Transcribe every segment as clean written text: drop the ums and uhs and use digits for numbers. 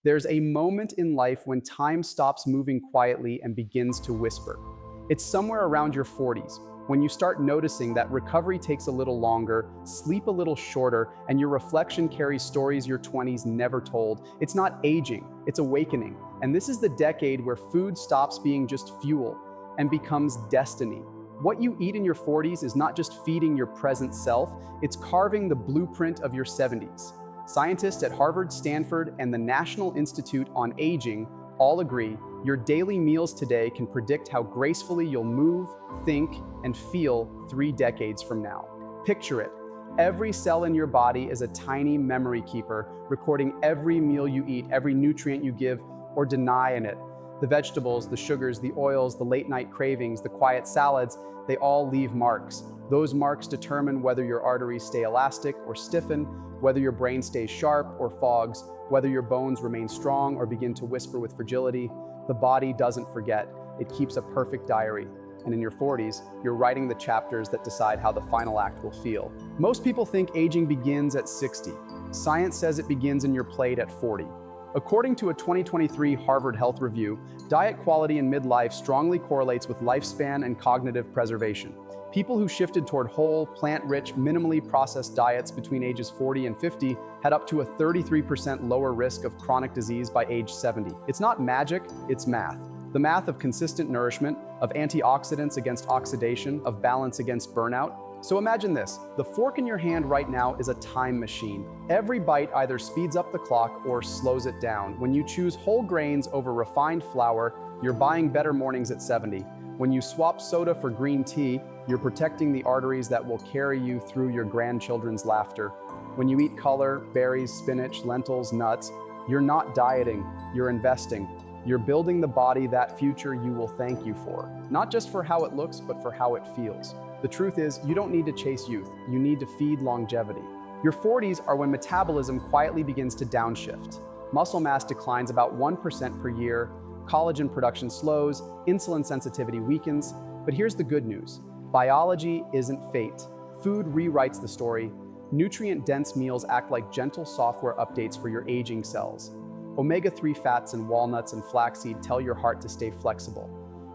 There's a moment in life when time stops moving quietly and begins to whisper. It's somewhere around your 40s, when you start noticing that recovery takes a little longer, sleep a little shorter, and your reflection carries stories your 20s never told. It's not aging, it's awakening. And this is the decade where food stops being just fuel and becomes destiny. What you eat in your 40s is not just feeding your present self, it's carving the blueprint of your 70s. Scientists at Harvard, Stanford, and the National Institute on Aging all agree your daily meals today can predict how gracefully you'll move, think, and feel 3 decades from now. Picture it. Every cell in your body is a tiny memory keeper, recording every meal you eat, every nutrient you give or deny in it. The vegetables, the sugars, the oils, the late-night cravings, the quiet salads, they all leave marks. Those marks determine whether your arteries stay elastic or stiffen, whether your brain stays sharp or fogs, whether your bones remain strong or begin to whisper with fragility. The body doesn't forget. It keeps a perfect diary. And in your 40s, you're writing the chapters that decide how the final act will feel. Most people think aging begins at 60. Science says it begins in your plate at 40. According to a 2023 Harvard Health Review, diet quality in midlife strongly correlates with lifespan and cognitive preservation. People who shifted toward whole, plant-rich, minimally processed diets between ages 40 and 50 had up to a 33% lower risk of chronic disease by age 70. It's not magic, it's math. The math of consistent nourishment, of antioxidants against oxidation, of balance against burnout. So imagine this, the fork in your hand right now is a time machine. Every bite either speeds up the clock or slows it down. When you choose whole grains over refined flour, you're buying better mornings at 70. When you swap soda for green tea, you're protecting the arteries that will carry you through your grandchildren's laughter. When you eat color, berries, spinach, lentils, nuts, you're not dieting, you're investing. You're building the body that future you will thank you for. Not just for how it looks, but for how it feels. The truth is, you don't need to chase youth, you need to feed longevity. Your 40s are when metabolism quietly begins to downshift. Muscle mass declines about 1% per year, collagen production slows, insulin sensitivity weakens. But here's the good news. Biology isn't fate. Food rewrites the story. Nutrient-dense meals act like gentle software updates for your aging cells. Omega-3 fats in walnuts and flaxseed tell your heart to stay flexible.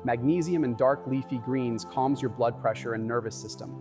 Magnesium in dark leafy greens calms your blood pressure and nervous system.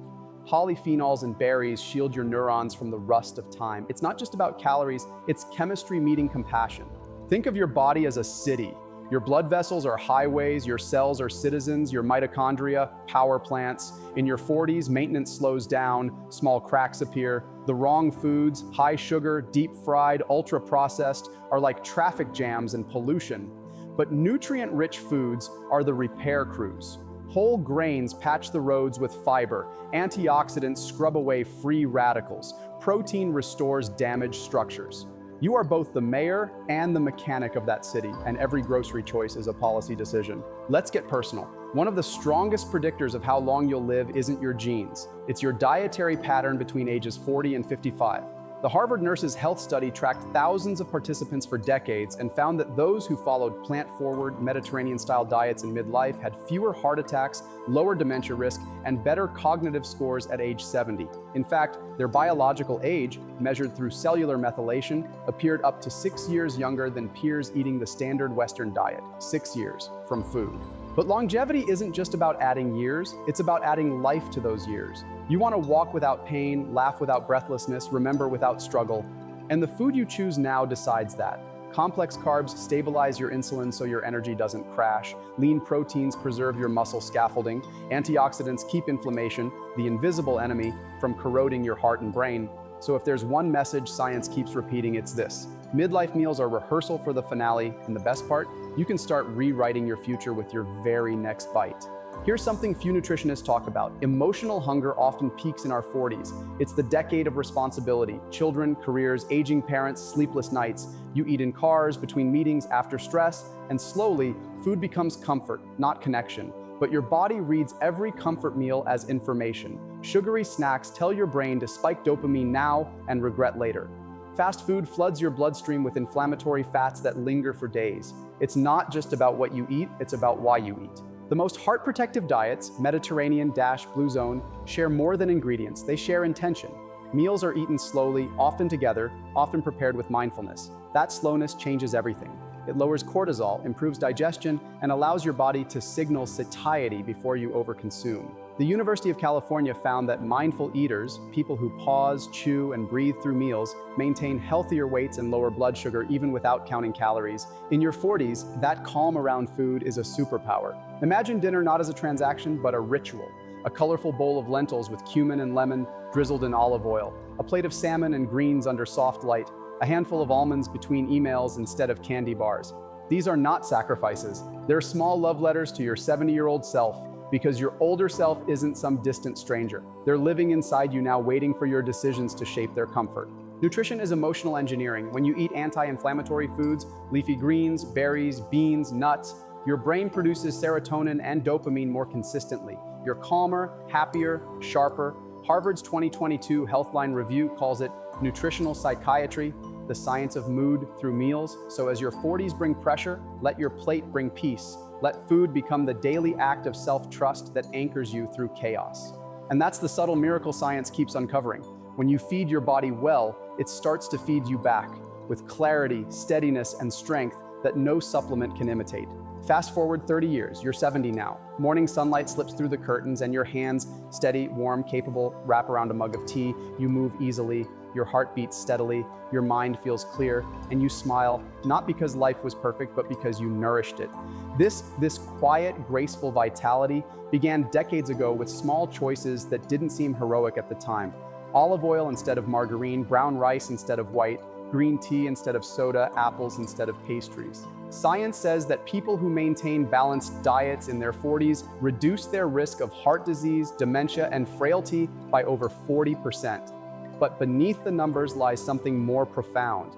Polyphenols in berries shield your neurons from the rust of time. It's not just about calories, it's chemistry meeting compassion. Think of your body as a city. Your blood vessels are highways, your cells are citizens, your mitochondria, power plants. In your 40s, maintenance slows down, small cracks appear. The wrong foods, high sugar, deep fried, ultra processed, are like traffic jams and pollution. But nutrient-rich foods are the repair crews. Whole grains patch the roads with fiber. Antioxidants scrub away free radicals. Protein restores damaged structures. You are both the mayor and the mechanic of that city, and every grocery choice is a policy decision. Let's get personal. One of the strongest predictors of how long you'll live isn't your genes. It's your dietary pattern between ages 40 and 55. The Harvard Nurses Health Study tracked thousands of participants for decades and found that those who followed plant-forward, Mediterranean-style diets in midlife had fewer heart attacks, lower dementia risk, and better cognitive scores at age 70. In fact, their biological age, measured through cellular methylation, appeared up to 6 years younger than peers eating the standard Western diet, 6 years from food. But longevity isn't just about adding years, it's about adding life to those years. You want to walk without pain, laugh without breathlessness, remember without struggle. And the food you choose now decides that. Complex carbs stabilize your insulin so your energy doesn't crash. Lean proteins preserve your muscle scaffolding. Antioxidants keep inflammation, the invisible enemy, from corroding your heart and brain. So if there's one message science keeps repeating, it's this. Midlife meals are rehearsal for the finale, and the best part, you can start rewriting your future with your very next bite. Here's something few nutritionists talk about. Emotional hunger often peaks in our 40s. It's the decade of responsibility. Children, careers, aging parents, sleepless nights. You eat in cars, between meetings, after stress, and slowly, food becomes comfort, not connection. But your body reads every comfort meal as information. Sugary snacks tell your brain to spike dopamine now and regret later. Fast food floods your bloodstream with inflammatory fats that linger for days. It's not just about what you eat, it's about why you eat. The most heart-protective diets, Mediterranean, Blue Zone, share more than ingredients, they share intention. Meals are eaten slowly, often together, often prepared with mindfulness. That slowness changes everything. It lowers cortisol, improves digestion, and allows your body to signal satiety before you overconsume. The University of California found that mindful eaters, people who pause, chew, and breathe through meals, maintain healthier weights and lower blood sugar even without counting calories. In your 40s, that calm around food is a superpower. Imagine dinner not as a transaction, but a ritual. A colorful bowl of lentils with cumin and lemon drizzled in olive oil, a plate of salmon and greens under soft light, a handful of almonds between emails instead of candy bars. These are not sacrifices. They're small love letters to your 70-year-old self, because your older self isn't some distant stranger. They're living inside you now, waiting for your decisions to shape their comfort. Nutrition is emotional engineering. When you eat anti-inflammatory foods, leafy greens, berries, beans, nuts, your brain produces serotonin and dopamine more consistently. You're calmer, happier, sharper. Harvard's 2022 Healthline Review calls it nutritional psychiatry, the science of mood through meals. So as your 40s bring pressure, let your plate bring peace. Let food become the daily act of self-trust that anchors you through chaos. And that's the subtle miracle science keeps uncovering. When you feed your body well, it starts to feed you back with clarity, steadiness, and strength that no supplement can imitate. Fast forward 30 years, you're 70 now. Morning sunlight slips through the curtains and your hands, steady, warm, capable, wrap around a mug of tea. You move easily, your heart beats steadily, your mind feels clear, and you smile, not because life was perfect, but because you nourished it. This quiet, graceful vitality began decades ago with small choices that didn't seem heroic at the time. Olive oil instead of margarine, brown rice instead of white, green tea instead of soda, apples instead of pastries. Science says that people who maintain balanced diets in their 40s reduce their risk of heart disease, dementia, and frailty by over 40%. But beneath the numbers lies something more profound: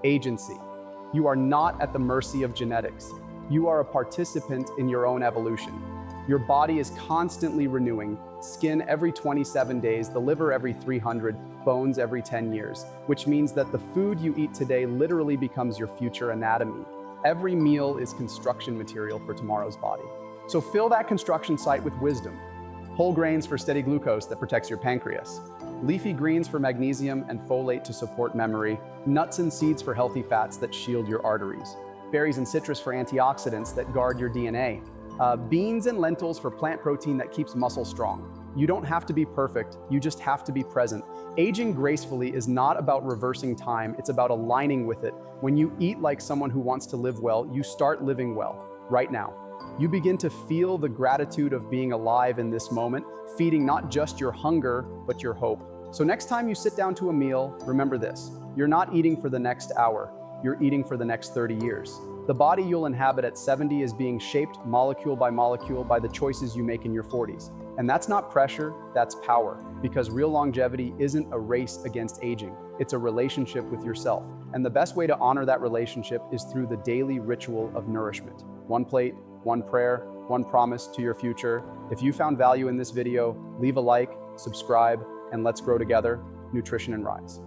agency. You are not at the mercy of genetics. You are a participant in your own evolution. Your body is constantly renewing, skin every 27 days, the liver every 300, bones every 10 years, which means that the food you eat today literally becomes your future anatomy. Every meal is construction material for tomorrow's body. So fill that construction site with wisdom. Whole grains for steady glucose that protects your pancreas. Leafy greens for magnesium and folate to support memory. Nuts and seeds for healthy fats that shield your arteries. Berries and citrus for antioxidants that guard your DNA. Beans and lentils for plant protein that keeps muscle strong. You don't have to be perfect, you just have to be present. Aging gracefully is not about reversing time, it's about aligning with it. When you eat like someone who wants to live well, you start living well, right now. You begin to feel the gratitude of being alive in this moment, feeding not just your hunger, but your hope. So next time you sit down to a meal, remember this: you're not eating for the next hour, you're eating for the next 30 years. The body you'll inhabit at 70 is being shaped molecule by molecule by the choices you make in your 40s. And that's not pressure, that's power. Because real longevity isn't a race against aging, it's a relationship with yourself. And the best way to honor that relationship is through the daily ritual of nourishment. One plate, one prayer, one promise to your future. If you found value in this video, leave a like, subscribe, and let's grow together. Nutrition and Rise.